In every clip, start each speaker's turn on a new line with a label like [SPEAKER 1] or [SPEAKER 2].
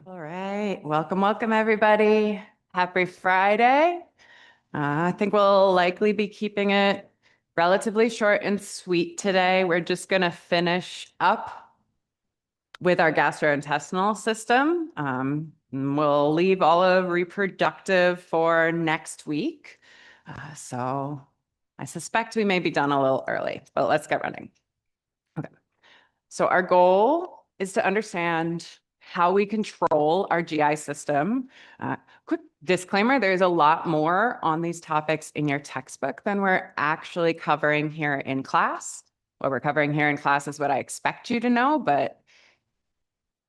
[SPEAKER 1] All right, welcome everybody. Happy Friday. I think we'll likely be keeping it relatively short and sweet today. We're just going to finish up with our gastrointestinal system. We'll leave all of reproductive for next week. So I suspect we may be done a little early, but let's get running. Okay. So our goal is to understand how we control our GI system. Quick disclaimer, there's a lot more on these topics in your textbook than we're actually covering here in class. What we're covering here in class is what I expect you to know, but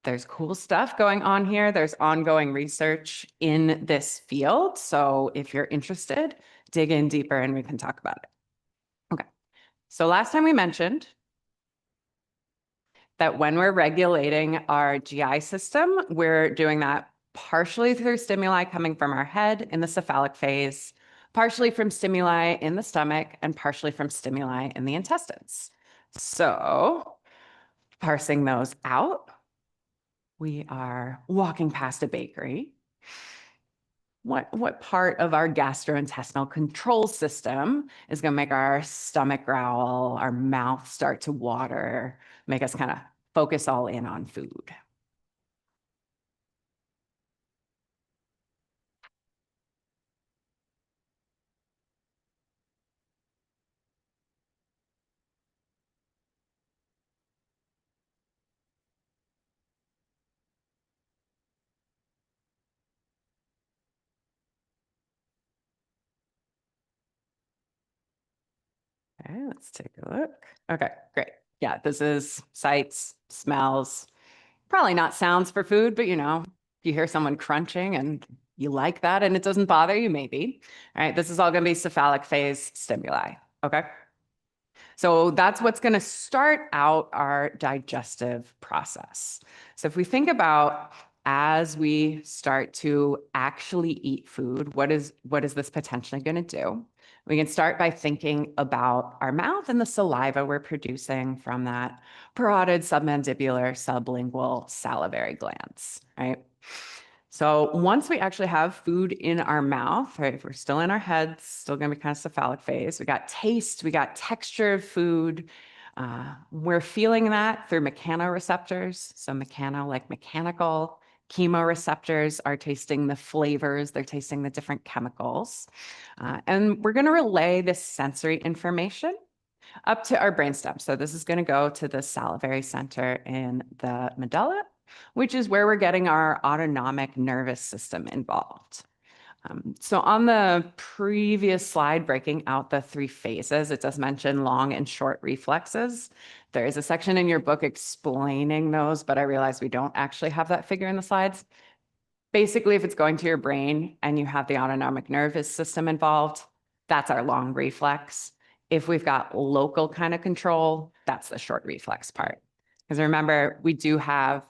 [SPEAKER 1] there's cool stuff going on here. There's ongoing research in this field. So if you're interested, dig in deeper and we can talk about it. Okay. So last time we mentioned that when we're regulating our GI system, we're doing that partially through stimuli coming from our head in the cephalic phase, partially from stimuli in the stomach, and partially from stimuli in the intestines. So parsing those out, we are walking past a bakery. What part of our gastrointestinal control system is going to make our stomach growl, our mouth start to water, make us kind of focus all in on food? Okay, let's take a look. Okay, great. Yeah, this is sights, smells, probably not sounds for food, but you hear someone crunching and you like that and it doesn't bother you, maybe. All right, this is all going to be cephalic phase stimuli. Okay. So that's what's going to start out our digestive process. So if we think about as we start to actually eat food, what is this potentially going to do? We can start by thinking about our mouth and the saliva we're producing from that parotid submandibular sublingual salivary glands, right? So once we actually have food in our mouth, right, if we're still in our heads, still going to be kind of cephalic phase, we got taste, we got texture of food. We're feeling that through mechanoreceptors. So mechano, like mechanical, chemoreceptors are tasting the flavors, they're tasting the different chemicals. And we're going to relay this sensory information up to our brainstem. So this is going to go to the salivary center in the medulla, which is where we're getting our autonomic nervous system involved. So on the previous slide, breaking out the three phases, it does mention long and short reflexes. There is a section in your book explaining those, but I realize we don't actually have that figure in the slides. Basically, if it's going to your brain and you have the autonomic nervous system involved, that's our long reflex. If we've got local kind of control, that's the short reflex part. Because remember, we do have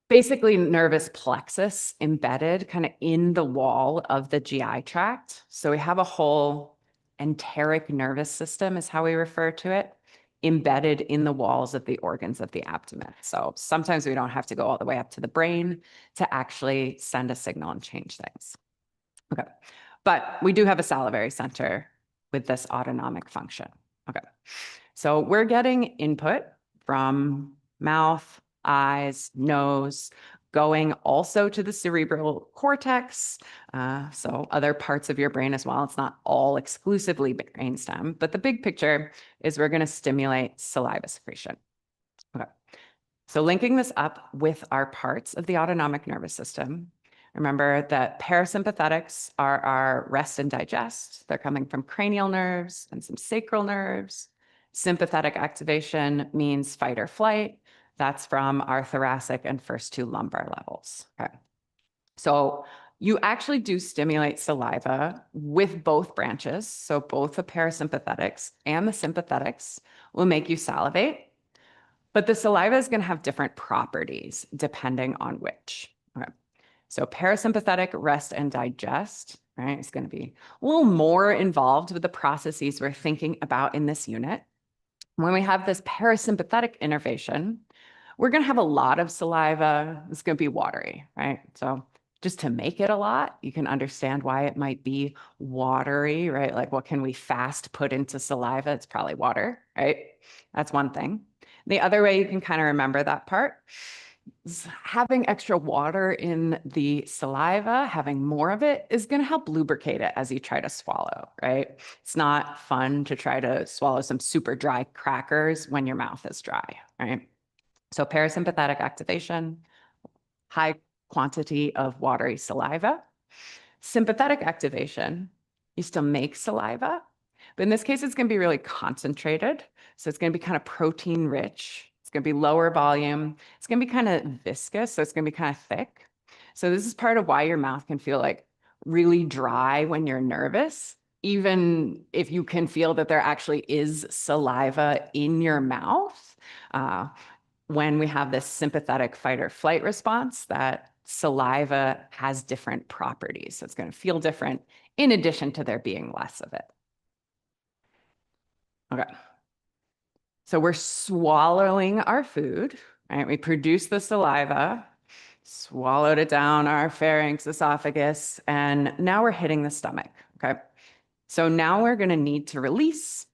[SPEAKER 1] basically nervous plexus embedded kind of in the wall of the GI tract. So we have a whole enteric nervous system is how we refer to it, embedded in the walls of the organs of the abdomen. So sometimes we don't have to go all the way up to the brain to actually send a signal and change things. Okay, but we do have a salivary center with this autonomic function. Okay, so we're getting input from mouth, eyes, nose, going also to the cerebral cortex, so other parts of your brain as well. It's not all exclusively brainstem, but the big picture is we're going to stimulate saliva secretion. Okay, so linking this up with our parts of the autonomic nervous system, remember that parasympathetics are our rest and digest. They're coming from cranial nerves and some sacral nerves. Sympathetic activation means fight or flight. That's from our thoracic and first two lumbar levels. Okay. So you actually do stimulate saliva with both branches. So both the parasympathetics and the sympathetics will make you salivate. But the saliva is going to have different properties depending on which. Okay. So parasympathetic rest and digest, right, is going to be a little more involved with the processes we're thinking about in this unit. When we have this parasympathetic innervation, we're going to have a lot of saliva. It's going to be watery, right? So just to make it a lot, you can understand why it might be watery, right? Like what can we fast put into saliva? It's probably water, right? That's one thing. The other way you can kind of remember that part is having extra water in the saliva, having more of it is going to help lubricate it as you try to swallow, right? It's not fun to try to swallow some super dry crackers when your mouth is dry, right? So parasympathetic activation, high quantity of watery saliva. Sympathetic activation, you still make saliva, but in this case, it's going to be really concentrated. So it's going to be kind of protein rich. It's going to be lower volume. It's going to be kind of viscous. So it's going to be kind of thick. So this is part of why your mouth can feel like really dry when you're nervous, even if you can feel that there actually is saliva in your mouth. When we have this sympathetic fight or flight response, that saliva has different properties. So it's going to feel different in addition to there being less of it. Okay. So we're swallowing our food, right? We produce the saliva, swallowed it down our pharynx, esophagus, and now we're hitting the stomach, okay? So now we're going to need to release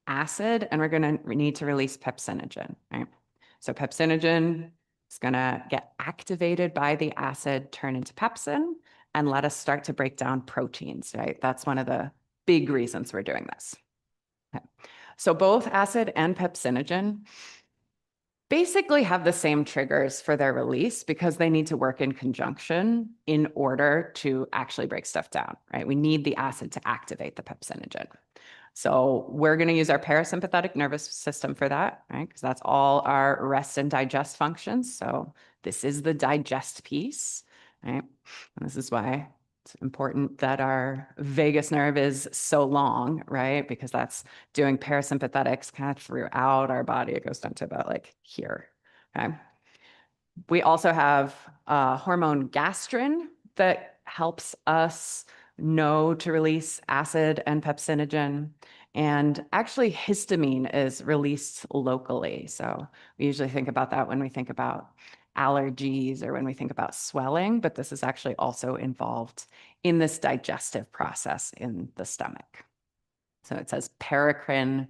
[SPEAKER 1] acid and we're going to need to release pepsinogen, right? So pepsinogen is going to get activated by the acid, turn into pepsin, and let us start to break down proteins, right? That's one of the big reasons we're doing this. Okay. So both acid and pepsinogen basically have the same triggers for their release because they need to work in conjunction in order to actually break stuff down, right? We need the acid to activate the pepsinogen. So we're going to use our parasympathetic nervous system for that, right? Because that's all our rest and digest functions. So this is the digest piece, right? And this is why it's important that our vagus nerve is so long, right? Because that's doing parasympathetics kind of throughout our body. It goes down to about like here, okay? We also have hormone gastrin that helps us know to release acid and pepsinogen. And actually, histamine is released locally. So we usually think about that when we think about allergies or when we think about swelling, but this is actually also involved in this digestive process in the stomach. So it says paracrine,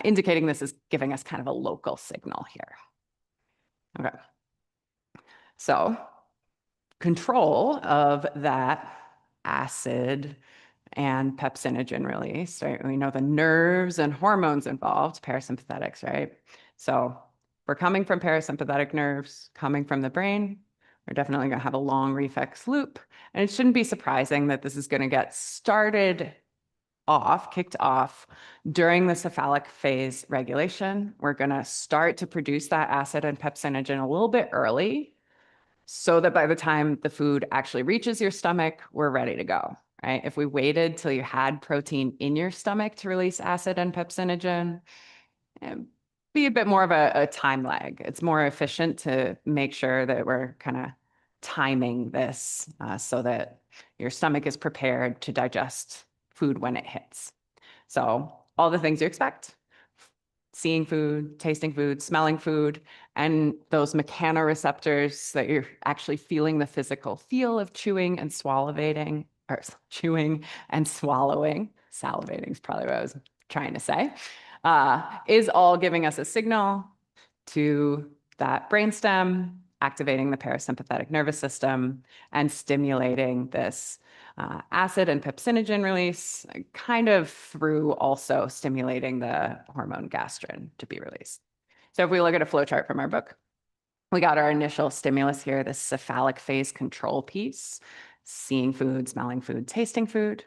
[SPEAKER 1] indicating this is giving us kind of a local signal here. Okay. So control of that acid and pepsinogen release, right? We know the nerves and hormones involved, parasympathetics, right? So we're coming from parasympathetic nerves, coming from the brain. We're definitely going to have a long reflex loop. And it shouldn't be surprising that this is going to get kicked off during the cephalic phase regulation. We're going to start to produce that acid and pepsinogen a little bit early so that by the time the food actually reaches your stomach, we're ready to go, right? If we waited till you had protein in your stomach to release acid and pepsinogen, it'd be a bit more of a time lag. It's more efficient to make sure that we're kind of timing this so that your stomach is prepared to digest food when it hits. So all the things you expect: seeing food, tasting food, smelling food, and those mechanoreceptors that you're actually feeling the physical feel of chewing and salivating, or chewing and swallowing. Salivating is probably what I was trying to say, is all giving us a signal to that brainstem, activating the parasympathetic nervous system and stimulating this acid and pepsinogen release, kind of through also stimulating the hormone gastrin to be released. So if we look at a flowchart from our book, we got our initial stimulus here, this cephalic phase control piece, seeing food, smelling food, tasting food.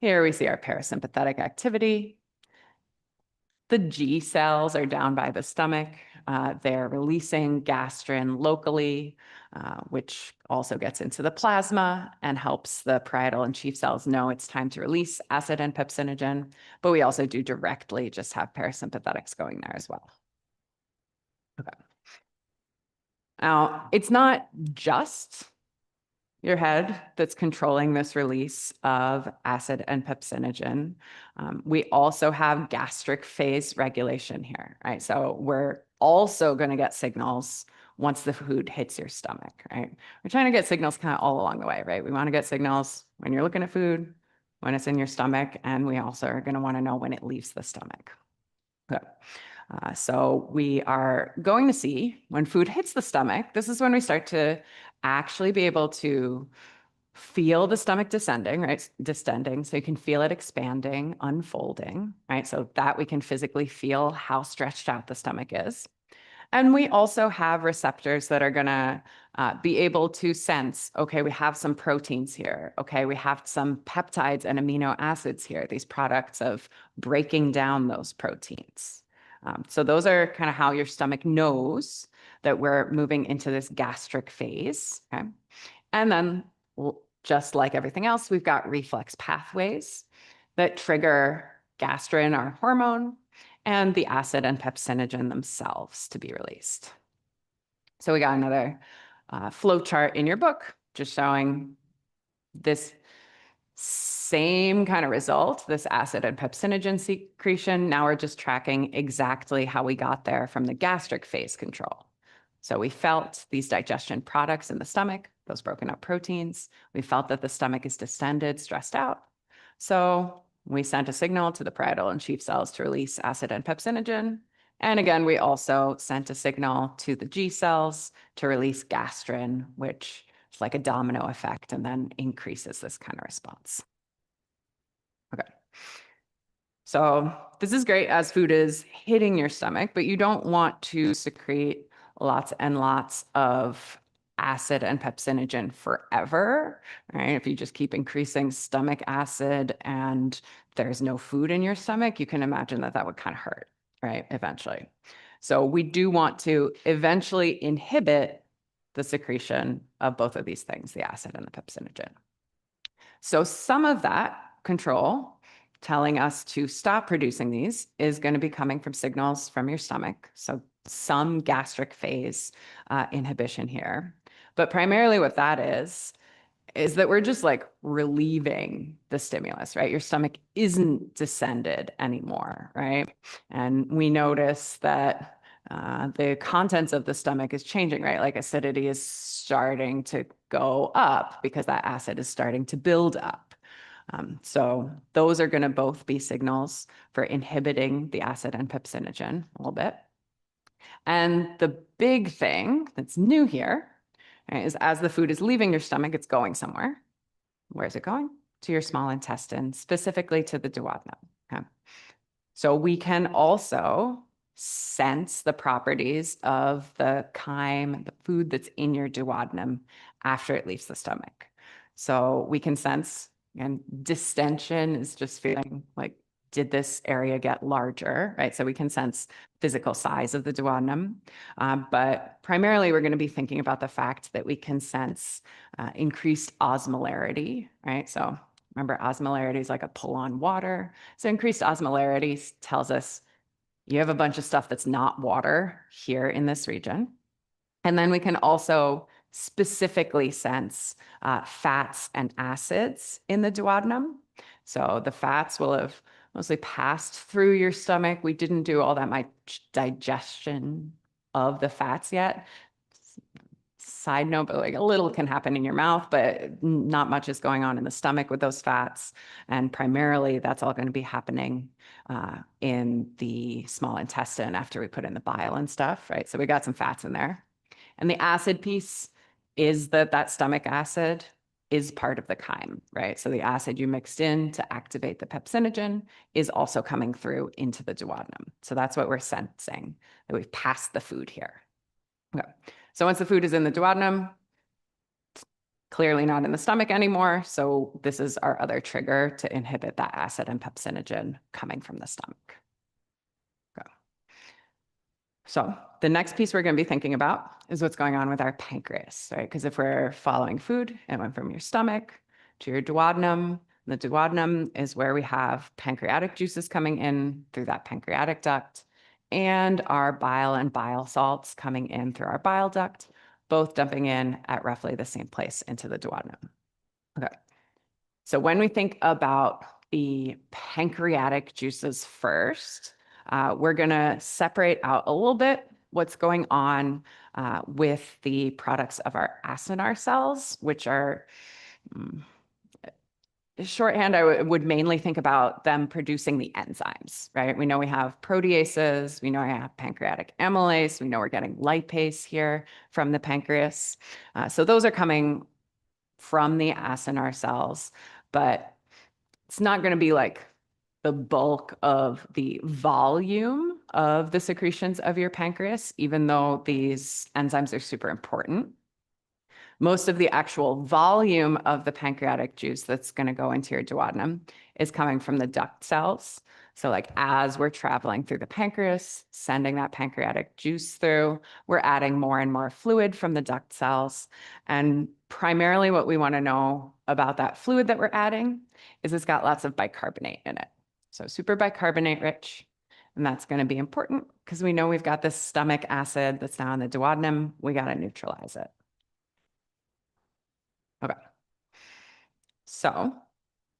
[SPEAKER 1] Here we see our parasympathetic activity. The G cells are down by the stomach. They're releasing gastrin locally, which also gets into the plasma and helps the parietal and chief cells know it's time to release acid and pepsinogen. But we also do directly just have parasympathetics going there as well. Okay. Now, it's not just your head that's controlling this release of acid and pepsinogen. We also have gastric phase regulation here, right? So we're also going to get signals once the food hits your stomach, right? We're trying to get signals kind of all along the way, right? We want to get signals when you're looking at food, when it's in your stomach, and we also are going to want to know when it leaves the stomach. Okay. So we are going to see when food hits the stomach, this is when we start to actually be able to feel the stomach descending, right? Distending. So you can feel it expanding, unfolding, right? So that we can physically feel how stretched out the stomach is. And we also have receptors that are going to be able to sense, okay, we have some proteins here. Okay, we have some peptides and amino acids here, these products of breaking down those proteins. So those are kind of how your stomach knows that we're moving into this gastric phase. Okay? And then just like everything else, we've got reflex pathways that trigger gastrin, our hormone, and the acid and pepsinogen themselves to be released. So we got another flow chart in your book just showing this same kind of result, this acid and pepsinogen secretion. Now we're just tracking exactly how we got there from the gastric phase control. So we felt these digestion products in the stomach, those broken up proteins. We felt that the stomach is distended, stressed out. So we sent a signal to the parietal and chief cells to release acid and pepsinogen. And again, we also sent a signal to the G cells to release gastrin, which is like a domino effect and then increases this kind of response. Okay. So this is great as food is hitting your stomach, but you don't want to secrete lots and lots of acid and pepsinogen forever, right? If you just keep increasing stomach acid and there's no food in your stomach, you can imagine that that would kind of hurt, right? Eventually. So we do want to eventually inhibit the secretion of both of these things, the acid and the pepsinogen. So some of that control telling us to stop producing these is going to be coming from signals from your stomach. So some gastric phase inhibition here. But primarily what that is that we're just like relieving the stimulus, right? Your stomach isn't descended anymore, right? And we notice that the contents of the stomach is changing, right? Like acidity is starting to go up because that acid is starting to build up. So those are going to both be signals for inhibiting the acid and pepsinogen a little bit. And the big thing that's new here, right, is as the food is leaving your stomach, it's going somewhere. Where is it going? To your small intestine, specifically to the duodenum. Okay. So we can also sense the properties of the chyme, the food that's in your duodenum after it leaves the stomach. So we can sense, and distension is just feeling like, did this area get larger, right? So we can sense physical size of the duodenum, but primarily we're going to be thinking about the fact that we can sense increased osmolarity, right? So remember, osmolarity is like a pull on water. So increased osmolarity tells us you have a bunch of stuff that's not water here in this region. And then we can also specifically sense fats and acids in the duodenum. So the fats will have mostly passed through your stomach. We didn't do all that much digestion of the fats yet. Side note, but like a little can happen in your mouth, but not much is going on in the stomach with those fats. And primarily that's all going to be happening in the small intestine after we put in the bile and stuff, right? So we got some fats in there. And the acid piece is that stomach acid is part of the chyme, right? So the acid you mixed in to activate the pepsinogen is also coming through into the duodenum. So that's what we're sensing, that we've passed the food here. Okay. So once the food is in the duodenum, clearly not in the stomach anymore. So this is our other trigger to inhibit that acid and pepsinogen coming from the stomach. Okay. So the next piece we're going to be thinking about is what's going on with our pancreas, right? Because if we're following food, it went from your stomach to your duodenum. The duodenum is where we have pancreatic juices coming in through that pancreatic duct, and our bile and bile salts coming in through our bile duct, both dumping in at roughly the same place into the duodenum. Okay. So when we think about the pancreatic juices first, we're going to separate out a little bit what's going on with the products of our acinar cells, which are shorthand. I would mainly think about them producing the enzymes, right? We know we have proteases, we know we have pancreatic amylase, we know we're getting lipase here from the pancreas. So those are coming from the acinar cells, but it's not going to be like the bulk of the volume of the secretions of your pancreas, even though these enzymes are super important. Most of the actual volume of the pancreatic juice that's going to go into your duodenum is coming from the duct cells. So like as we're traveling through the pancreas, sending that pancreatic juice through, we're adding more and more fluid from the duct cells. And primarily what we want to know about that fluid that we're adding is it's got lots of bicarbonate in it. So super bicarbonate rich. And that's going to be important because we know we've got this stomach acid that's now in the duodenum. We got to neutralize it. Okay. So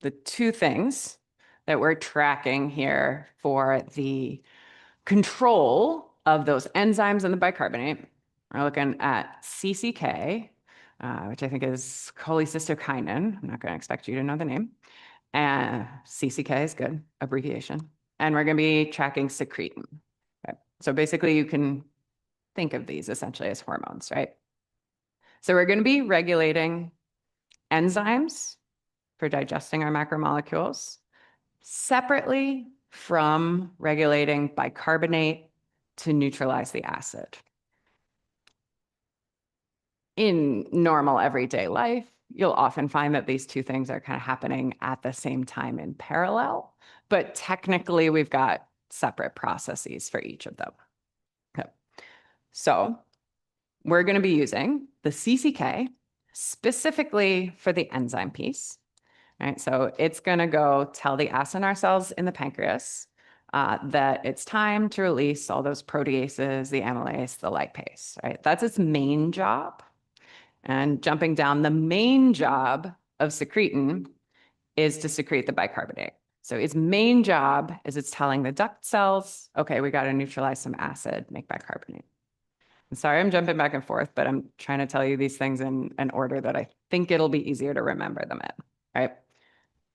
[SPEAKER 1] the two things that we're tracking here for the control of those enzymes and the bicarbonate are looking at CCK, which I think is cholecystokinin. I'm not going to expect you to know the name. And CCK is good, abbreviation. And we're going to be tracking secretin. Okay. So basically you can think of these essentially as hormones, right? So we're going to be regulating enzymes for digesting our macromolecules separately from regulating bicarbonate to neutralize the acid. In normal everyday life, you'll often find that these two things are kind of happening at the same time in parallel, but technically we've got separate processes for each of them. Okay. So we're going to be using the CCK specifically for the enzyme piece. Right, so it's going to go tell the acinar cells in the pancreas that it's time to release all those proteases, the amylase, the lipase, right? That's its main job. And jumping down, the main job of secretin is to secrete the bicarbonate. So its main job is it's telling the duct cells, okay, we got to neutralize some acid, make bicarbonate. I'm sorry, I'm jumping back and forth, but I'm trying to tell you these things in an order that I think it'll be easier to remember them in, right?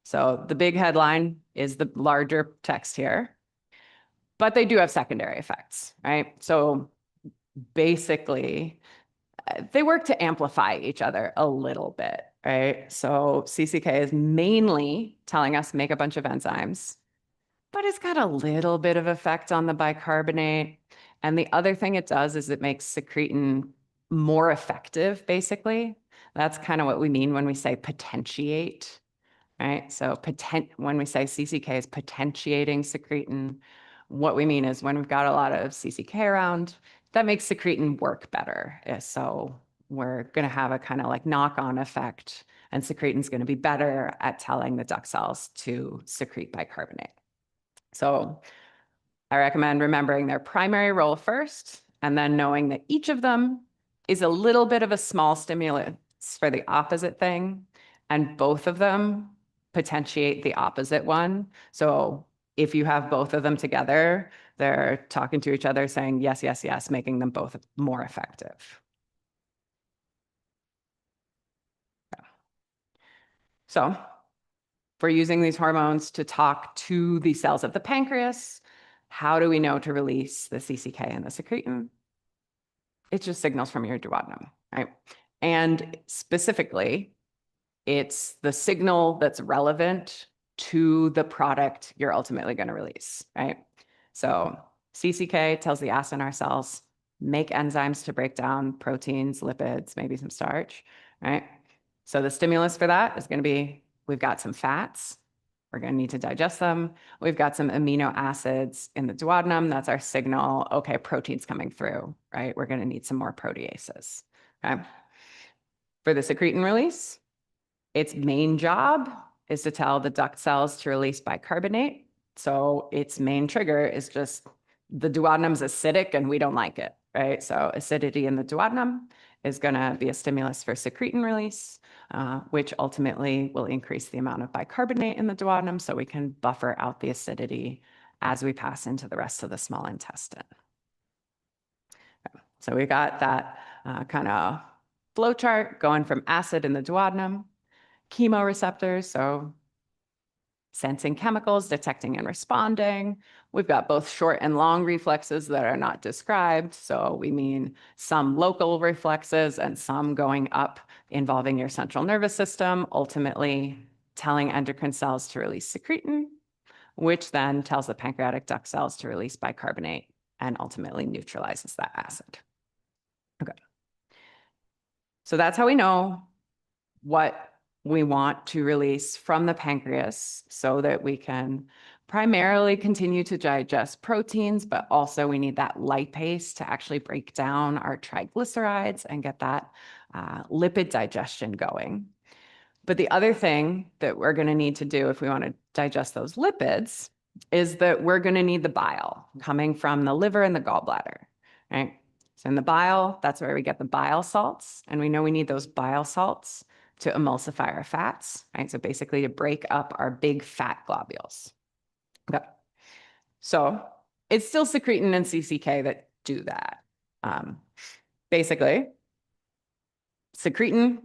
[SPEAKER 1] So the big headline is the larger text here, but they do have secondary effects, right? So basically, they work to amplify each other a little bit, right? So CCK is mainly telling us make a bunch of enzymes, but it's got a little bit of effect on the bicarbonate. And the other thing it does is it makes secretin more effective, basically. That's kind of what we mean when we say potentiate. Right? So when we say CCK is potentiating secretin, what we mean is when we've got a lot of CCK around, that makes secretin work better. So we're going to have a kind of like knock-on effect, and secretin's going to be better at telling the duct cells to secrete bicarbonate. So I recommend remembering their primary role first, and then knowing that each of them is a little bit of a small stimulus for the opposite thing, and both of them potentiate the opposite one. So if you have both of them together, they're talking to each other saying yes, yes, yes, making them both more effective. So if we're using these hormones to talk to the cells of the pancreas, how do we know to release the CCK and the secretin? It's just signals from your duodenum, right? And specifically, it's the signal that's relevant to the product you're ultimately going to release, right? So CCK tells the acinar cells, make enzymes to break down proteins, lipids, maybe some starch, right? So the stimulus for that is going to be, we've got some fats. We're going to need to digest them. We've got some amino acids in the duodenum. That's our signal. Okay, protein's coming through, right? We're going to need some more proteases, okay? For the secretin release, its main job is to tell the duct cells to release bicarbonate. So its main trigger is just the duodenum's acidic and we don't like it, right? So acidity in the duodenum is going to be a stimulus for secretin release, which ultimately will increase the amount of bicarbonate in the duodenum so we can buffer out the acidity as we pass into the rest of the small intestine. So we got that kind of flow chart going from acid in the duodenum, chemoreceptors, so sensing chemicals, detecting and responding. We've got both short and long reflexes that are not described. So we mean some local reflexes and some going up involving your central nervous system, ultimately telling endocrine cells to release secretin, which then tells the pancreatic duct cells to release bicarbonate and ultimately neutralizes that acid. Okay. So that's how we know what we want to release from the pancreas so that we can primarily continue to digest proteins, but also we need that lipase to actually break down our triglycerides and get that lipid digestion going. But the other thing that we're going to need to do if we want to digest those lipids is that we're going to need the bile coming from the liver and the gallbladder, right? So in the bile, that's where we get the bile salts. And we know we need those bile salts to emulsify our fats, right? So basically to break up our big fat globules. Okay. So it's still secretin and CCK that do that. Basically, secretin,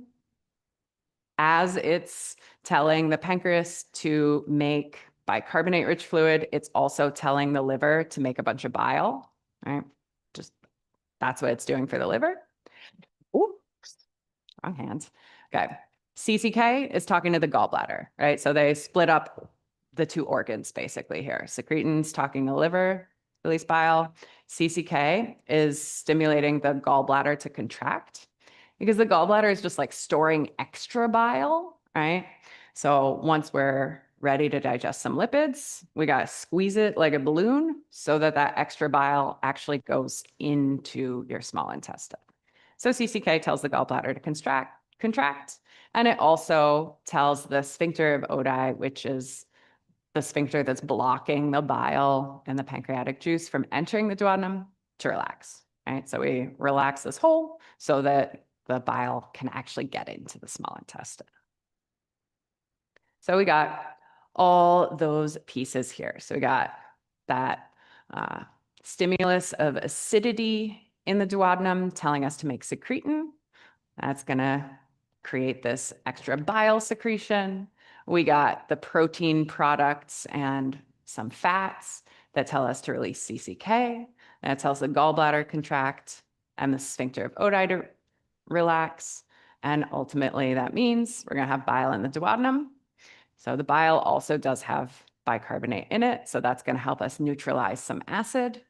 [SPEAKER 1] as it's telling the pancreas to make bicarbonate-rich fluid, it's also telling the liver to make a bunch of bile, right? Just that's what it's doing for the liver. Ooh, wrong hand. Okay. CCK is talking to the gallbladder, right? So they split up the two organs basically here. Secretin's talking to the liver, release bile. CCK is stimulating the gallbladder to contract because the gallbladder is just like storing extra bile, right? So once we're ready to digest some lipids, we got to squeeze it like a balloon so that that extra bile actually goes into your small intestine. So CCK tells the gallbladder to contract, and it also tells the sphincter of Oddi, which is the sphincter that's blocking the bile and the pancreatic juice from entering the duodenum, to relax, right? So we relax this hole so that the bile can actually get into the small intestine. So we got all those pieces here. So we got that stimulus of acidity in the duodenum telling us to make secretin. That's going to create this extra bile secretion. We got the protein products and some fats that tell us to release CCK. That tells the gallbladder contract and the sphincter of Oddi to relax. And ultimately, that means we're going to have bile in the duodenum. So the bile also does have bicarbonate in it. So that's going to help us neutralize some acid.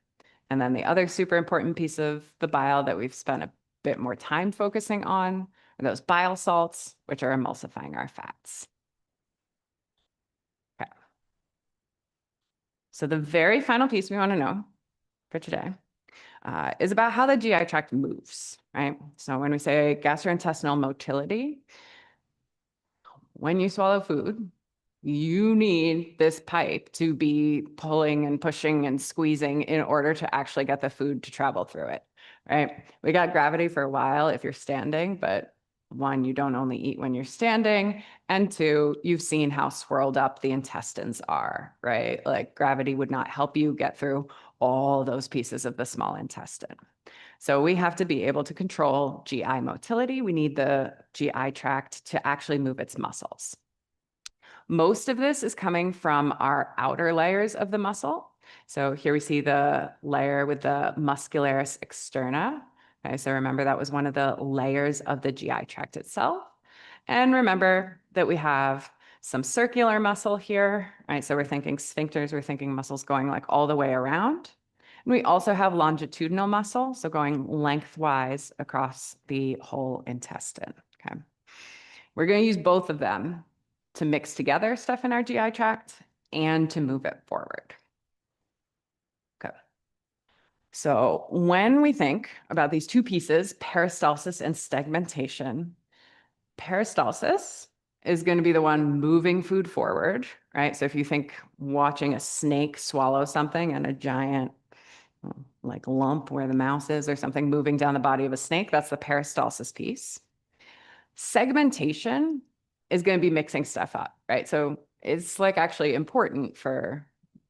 [SPEAKER 1] And then the other super important piece of the bile that we've spent a bit more time focusing on are those bile salts, which are emulsifying our fats. Okay. So the very final piece we want to know for today is about how the GI tract moves, right? So when we say gastrointestinal motility, when you swallow food, you need this pipe to be pulling and pushing and squeezing in order to actually get the food to travel through it, right? We got gravity for a while if you're standing, but one, you don't only eat when you're standing, and two, you've seen how swirled up the intestines are, right? Like gravity would not help you get through all those pieces of the small intestine. So we have to be able to control GI motility. We need the GI tract to actually move its muscles. Most of this is coming from our outer layers of the muscle. So here we see the layer with the muscularis externa. Okay, so remember that was one of the layers of the GI tract itself. And remember that we have some circular muscle here, right? So we're thinking sphincters, we're thinking muscles going like all the way around. And we also have longitudinal muscle, so going lengthwise across the whole intestine, okay? We're going to use both of them to mix together stuff in our GI tract and to move it forward. Okay. So when we think about these two pieces, peristalsis and segmentation, peristalsis is going to be the one moving food forward, right? So if you think watching a snake swallow something and a giant like lump where the mouse is or something moving down the body of a snake, that's the peristalsis piece. Segmentation is going to be mixing stuff up, right? So it's like actually important for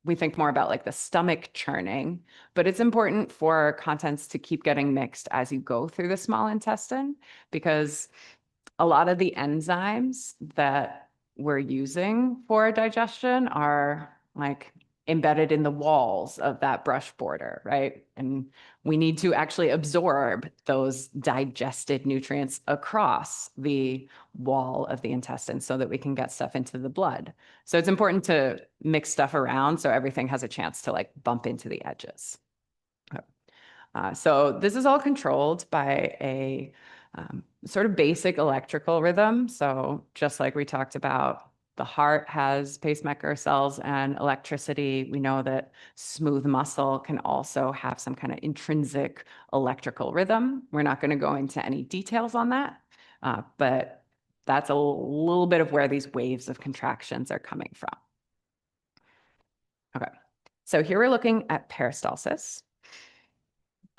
[SPEAKER 1] we think more about like the stomach churning, but it's important for contents to keep getting mixed as you go through the small intestine, because a lot of the enzymes that we're using for digestion are like embedded in the walls of that brush border, right? And we need to actually absorb those digested nutrients across the wall of the intestine so that we can get stuff into the blood. So it's important to mix stuff around so everything has a chance to like bump into the edges. So this is all controlled by a sort of basic electrical rhythm. So just like we talked about, the heart has pacemaker cells and electricity. We know that smooth muscle can also have some kind of intrinsic electrical rhythm. We're not going to go into any details on that, but that's a little bit of where these waves of contractions are coming from. Okay, so here we're looking at peristalsis.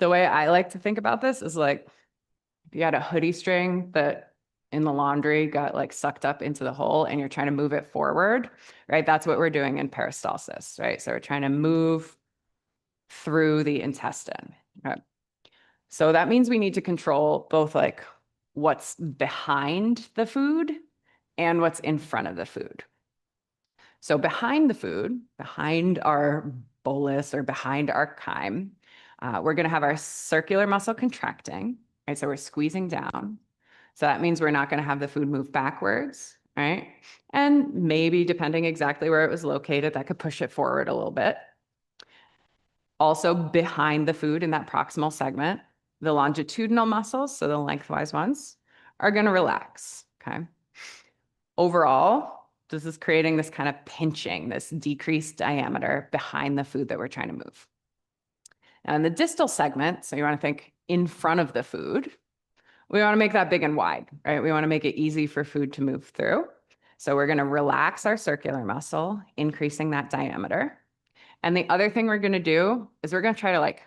[SPEAKER 1] The way I like to think about this is like, if you had a hoodie string that in the laundry got like sucked up into the hole and you're trying to move it forward, right? That's what we're doing in peristalsis, right? So we're trying to move through the intestine. Okay. So that means we need to control both like what's behind the food and what's in front of the food. So behind the food, behind our bolus or behind our chyme, we're going to have our circular muscle contracting, right? So we're squeezing down. So that means we're not going to have the food move backwards, right? And maybe depending exactly where it was located, that could push it forward a little bit. Also behind the food in that proximal segment, the longitudinal muscles, so the lengthwise ones, are going to relax, okay? Overall, this is creating this kind of pinching, this decreased diameter behind the food that we're trying to move. And the distal segment, so you want to think in front of the food, we want to make that big and wide, right? We want to make it easy for food to move through. So we're going to relax our circular muscle, increasing that diameter. And the other thing we're going to do is we're going to try to like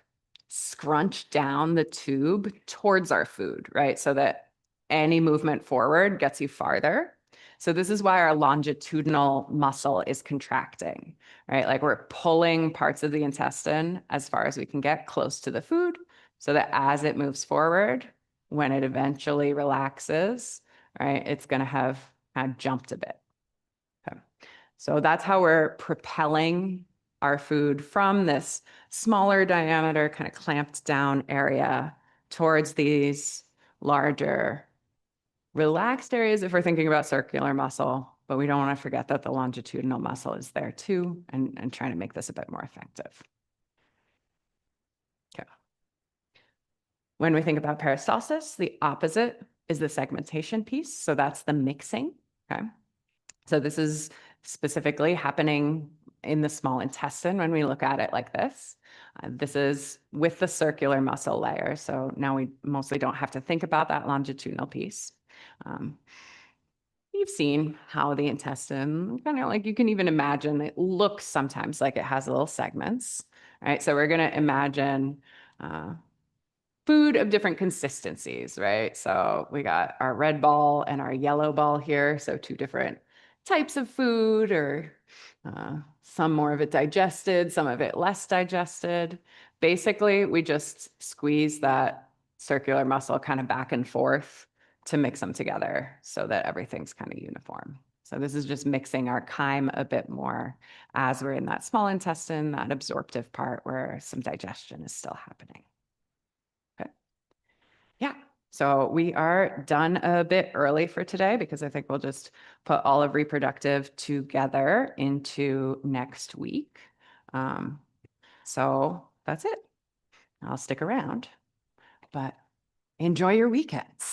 [SPEAKER 1] scrunch down the tube towards our food, right? So that any movement forward gets you farther. So this is why our longitudinal muscle is contracting, right? Like we're pulling parts of the intestine as far as we can get close to the food so that as it moves forward, when it eventually relaxes, right, it's going to have kind of jumped a bit. Okay. So that's how we're propelling our food from this smaller diameter, kind of clamped down area towards these larger relaxed areas if we're thinking about circular muscle, but we don't want to forget that the longitudinal muscle is there too, and trying to make this a bit more effective. Okay. When we think about peristalsis, the opposite is the segmentation piece. So that's the mixing, okay? So this is specifically happening in the small intestine when we look at it like this. This is with the circular muscle layer. So now we mostly don't have to think about that longitudinal piece. You've seen how the intestine, kind of like you can even imagine, it looks sometimes like it has little segments, right? So we're going to imagine food of different consistencies, right? So we got our red ball and our yellow ball here. So two different types of food, or some more of it digested, some of it less digested. Basically, we just squeeze that circular muscle kind of back and forth to mix them together so that everything's kind of uniform. So this is just mixing our chyme a bit more as we're in that small intestine, that absorptive part where some digestion is still happening. Okay. Yeah. So we are done a bit early for today because I think we'll just put all of reproductive together into next week. So that's it. I'll stick around, but enjoy your weekends.